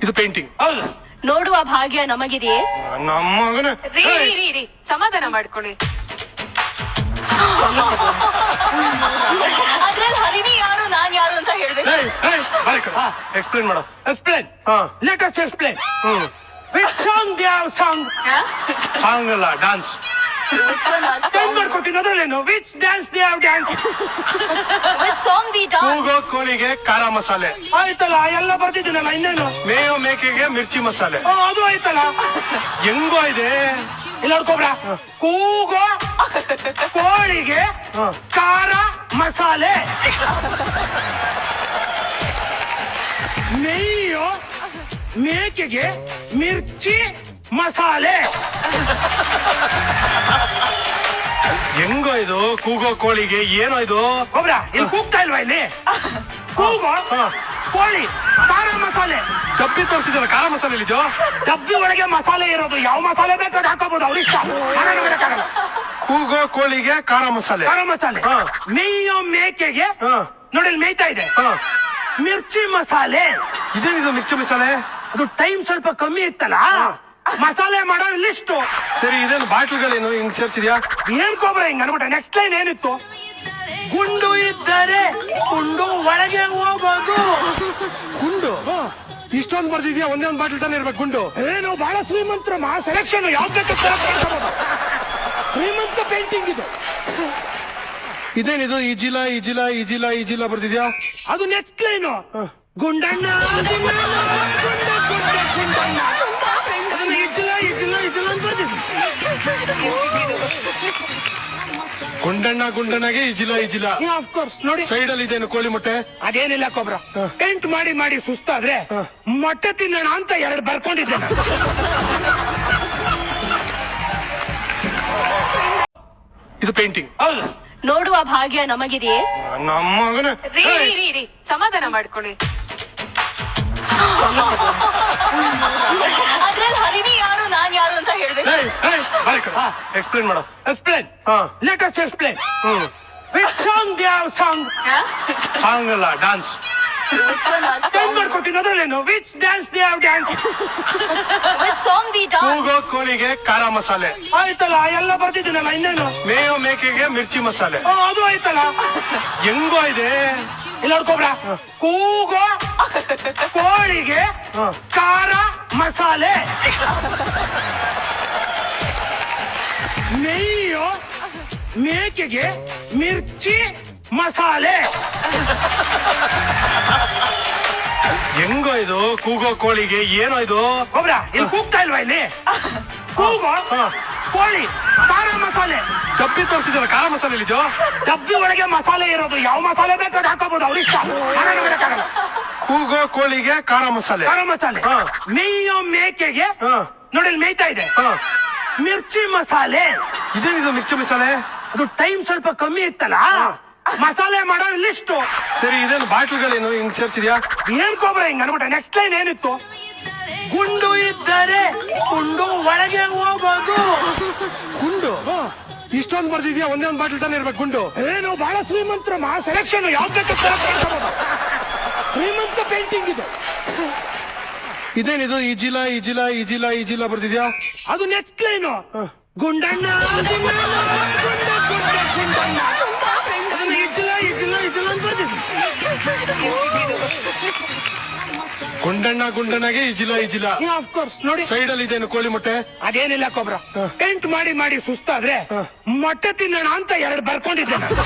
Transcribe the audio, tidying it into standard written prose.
ಇದು ಪೇಂಟಿಂಗ್. ಹೌದು. ನೋಡುವ ಭಾಗ್ಯ ನಮಗಿದೆಯೇ? ನಮ್ಮಗನ ರೀ ಸಮಾಧಾನ ಮಾಡ್ಕೊಳ್ಳಿ. ಅದ್ರಲ್ಲಿ ಹರಿಣಿ ಯಾರು ನಾನ್ ಯಾರು ಅಂತ ಹೇಳ್ಬೇಕು. ಎಕ್ಸ್ಪ್ಲೇನ್ ಮಾಡು. Explain. Let us explain. Which song they have song? Song ಅಲ್ಲ, ಡಾನ್ಸ್. ಟೈಮ್ ಮಾಡ್ಕೊತೀನಿ ಅದ್ರಲ್ಲೇನು. Which dance they have dance? Which song we dance? ಕೂಗೋ ಕೋಳಿಗೆ ಖಾರ ಮಸಾಲೆ. ಆಯ್ತಲ್ಲ, ಎಲ್ಲ ಬರ್ತಿದ್ದೀನಲ್ಲ, ಇನ್ನೇನು? ಮೇಯೋ ಮೇಕೆಗೆ ಮಿರ್ಚಿ ಮಸಾಲೆ. ಅದು ಆಯ್ತಲ್ಲ. ಹೆಂಗೋ ಇದೆ ಇಲ್ಲ ನೋಡ್ಕೊಬ್ರ. ಕೂಗೋ ಕೋಳಿಗೆ ಖಾರ ಮಸಾಲೆ, ಮೇಯೋ ಮೇಕೆಗೆ ಮಿರ್ಚಿ ಮಸಾಲೆ. ಹೆಂಗೋ ಇದು ಕೂಗೋ ಕೋಳಿಗೆ ಏನೋ ಇದು ಒಬ್ರ ಇಲ್ಲಿ ಕೂಗ್ತಾ ಇಲ್ವಾ ಇಲ್ಲಿ? ಕೂಗೋ ಕೋಳಿ ಖಾರ ಮಸಾಲೆ. ಡಬ್ಬಿ ತೋರಿಸಿದಾರೆ ಖಾರ ಮಸಾಲೆ ಇದೆಯೋ? ಡಬ್ಬಿ ಒಳಗೆ ಮಸಾಲೆ ಇರೋದು, ಯಾವ ಮಸಾಲೆ ಬೇಕಾದ್ರೆ ಹಾಕೋಬಹುದು, ಅವ್ರಿಷ್ಟ. ಕೂಗೋ ಕೋಳಿಗೆ ಖಾರ ಮಸಾಲೆ. ಖಾರ ಮಸಾಲೆ. ಮೇಯೋ ಮೇಕೆಗೆ ನೋಡಿ ಇಲ್ಲಿ ಮೇಯ್ತಾ ಇದೆ ಮಿರ್ಚಿ ಮಸಾಲೆ. ಇದೇನಿದು ಮಿರ್ಚಿ ಮಸಾಲೆ? ಅದು ಟೈಮ್ ಸ್ವಲ್ಪ ಕಮ್ಮಿ ಇತ್ತಲ್ಲ, ಮಸಾಲೆ ಮಾಡೋ ಲಿಸ್ಟು. ಸರಿ, ಇದೇನು ಬಾಟ್ಲ್ಗಳೇನು ಹಿಂಗ್ ಸೇರ್ಸಿದ್ಯಾ? ಏನ್ ಕೋಬ್ರ ಹಿಂಗ್ ಅನ್ಬಿಟ್ಟೆ. ನೆಕ್ಸ್ಟ್ ಲೈನ್ ಏನಿತ್ತು? ಗುಂಡು ಇದ್ದರೆ ಗುಂಡು ಒಳಗೆ ಹೋಗೋದು. ಗುಂಡು ಇಷ್ಟೊಂದು ಬರ್ದಿದ್ಯಾ? ಒಂದೇ ಒಂದು ಬಾಟ್ಲ್ ತಾನೇ ಇರ್ಬೇಕು ಗುಂಡು. ಏನು ಬಹಳ ಶ್ರೀಮಂತರ ಸೆಲೆಕ್ಷನ್, ಯಾವ್ದು ಬೇಕು ಶ್ರೀಮಂತ ಪೇಂಟಿಂಗ್ ಇದು. ಇದೇನಿದು ಇಜಿಲ ಇಜಿಲ ಇಜಿಲ ಇಜಿಲ ಬರ್ದಿದ್ಯಾ? ಅದು ನೆಕ್ಸ್ಟ್ ಲೈನು. ಗುಂಡಣ್ಣ ಗುಂಡಣ್ಣ ಇಜಿಲ ಇಜಿಲ ಇಜಿಲ ಅಂತ ಬರ್ದಿದ್ವಿ. ಗುಂಡಣ್ಣ ಗುಂಡಣ್ಣಗೆ ಇಜಿಲ ಇಜಿಲ. ಆಫ್ಕೋರ್ಸ್ ನೋಡಿ. ಸೈಡ್ ಅಲ್ಲಿ ಇದೇನು ಕೋಳಿ ಮೊಟ್ಟೆ? ಅದೇನಿಲ್ಲ ಕೊಬ್ರ. ಪೇಂಟ್ ಮಾಡಿ ಮಾಡಿ ಸುಸ್ತಾದ್ರೆ ಮೊಟ್ಟೆ ತಿನ್ನೋಣ ಅಂತ ಎರಡು ಬರ್ಕೊಂಡಿದ್ದೆ ನಾನು. ಇದು ಪೇಂಟಿಂಗ್. ಹೌದು. ನೋಡುವ ಭಾಗ್ಯ ನಮಗಿದೆಯೇ? ನಮ್ಮಗನ ರೀ ಸಮಾಧಾನ ಮಾಡ್ಕೊಳ್ಳಿ. ಅದ್ರಲ್ಲಿ ಹರಿಣಿ ಯಾರು ನಾನ್ ಯಾರು ಅಂತ ಹೇಳ್ಬೇಕು. ಎಕ್ಸ್ಪ್ಲೇನ್ ಮಾಡು. Explain. Let us explain. Which song they have song? Song ಅಲ್ಲ, ಡಾನ್ಸ್. ಟೈಮ್ ಮಾಡ್ಕೊತೀನಿ ಅದ್ರಲ್ಲೇನು. Which dance they have dance? Which song we dance? ಕೂಗೋ ಕೋಳಿಗೆ ಖಾರ ಮಸಾಲೆ. ಆಯ್ತಲ್ಲ, ಎಲ್ಲ ಬರ್ತಿದ್ದೀನಲ್ಲ, ಇನ್ನೇನು? ಮೇಯೋ ಮೇಕೆಗೆ ಮಿರ್ಚಿ ಮಸಾಲೆ. ಅದು ಆಯ್ತಲ್ಲ. ಹೆಂಗೋ ಇದೆ ಇಲ್ಲ ನೋಡ್ಕೊಬ್ರ. ಕೂಗೋ ಕೋಳಿಗೆ ಖಾರ ಮಸಾಲೆ, ಮೇಯೋ ಮೇಕೆಗೆ ಮಿರ್ಚಿ ಮಸಾಲೆ. ಹೆಂಗೋ ಇದು ಕೂಗೋ ಕೋಳಿಗೆ ಏನೋ ಇದು ಒಬ್ರ ಇಲ್ಲಿ ಕೂಗ್ತಾ ಇಲ್ವಾ ಇಲ್ಲಿ? ಕೂಗೋ ಕೋಳಿ ಖಾರ ಮಸಾಲೆ. ಡಬ್ಬಿ ತೋರಿಸಿದಾರೆ ಖಾರ ಮಸಾಲೆ ಇದೆಯೋ? ಡಬ್ಬಿ ಒಳಗೆ ಮಸಾಲೆ ಇರೋದು, ಯಾವ ಮಸಾಲೆ ಬೇಕಾದ್ರೆ ಹಾಕೋಬಹುದು, ಅವ್ರಿಷ್ಟ. ಕೂಗೋ ಕೋಳಿಗೆ ಖಾರ ಮಸಾಲೆ. ಖಾರ ಮಸಾಲೆ. ಮೇಯೋ ಮೇಕೆಗೆ ನೋಡಿ ಇಲ್ಲಿ ಮೇಯ್ತಾ ಇದೆ ಮಿರ್ಚಿ ಮಸಾಲೆ. ಇದೇನಿದು ಮಿರ್ಚಿ ಮಸಾಲೆ? ಅದು ಟೈಮ್ ಸ್ವಲ್ಪ ಕಮ್ಮಿ ಇತ್ತಲ್ಲ, ಮಸಾಲೆ ಮಾಡೋ ಲಿಸ್ಟು. ಸರಿ, ಇದೇನು ಬಾಟ್ಲ್ಗಳೇನು ಹಿಂಗ್ ಸೇರ್ಸಿದ್ಯಾ? ಏನ್ ಕೋಬ್ರ ಹಿಂಗ್ ಅನ್ಬಿಟ್ಟೆ. ನೆಕ್ಸ್ಟ್ ಲೈನ್ ಏನಿತ್ತು? ಗುಂಡು ಇದ್ದರೆ ಗುಂಡು ಒಳಗೆ ಹೋಗೋದು. ಗುಂಡು ಇಷ್ಟೊಂದು ಬರ್ದಿದ್ಯಾ? ಒಂದೇ ಒಂದು ಬಾಟ್ಲ್ ತಾನೇ ಇರ್ಬೇಕು ಗುಂಡು. ಏನು ಬಹಳ ಶ್ರೀಮಂತರ ಸೆಲೆಕ್ಷನ್, ಯಾವ್ದು ಬೇಕು ಶ್ರೀಮಂತ ಪೇಂಟಿಂಗ್ ಇದು. ಇದೇನಿದು ಇಜಿಲ ಇಜಿಲ ಇಜಿಲ ಇಜಿಲ ಬರ್ದಿದ್ಯಾ? ಅದು ನೆಕ್ಸ್ಟ್ ಲೈನು. ಗುಂಡಣ್ಣ ಗುಂಡಣ್ಣ ಇಜಿಲ ಇಜಿಲ ಇಜಿಲ ಅಂತ ಬರ್ದಿದ್ವಿ. ಗುಂಡಣ್ಣ ಗುಂಡಣ್ಣಗೆ ಇಜಿಲ ಇಜಿಲ. ಆಫ್ಕೋರ್ಸ್ ನೋಡಿ. ಸೈಡ್ ಅಲ್ಲಿ ಇದೇನು ಕೋಳಿ ಮೊಟ್ಟೆ? ಅದೇನಿಲ್ಲ ಕೊಬ್ರ. ಪೇಂಟ್ ಮಾಡಿ ಮಾಡಿ ಸುಸ್ತಾದ್ರೆ ಮೊಟ್ಟೆ ತಿನ್ನೋಣ ಅಂತ ಎರಡು ಬರ್ಕೊಂಡಿದ್ದೆ ನಾನು.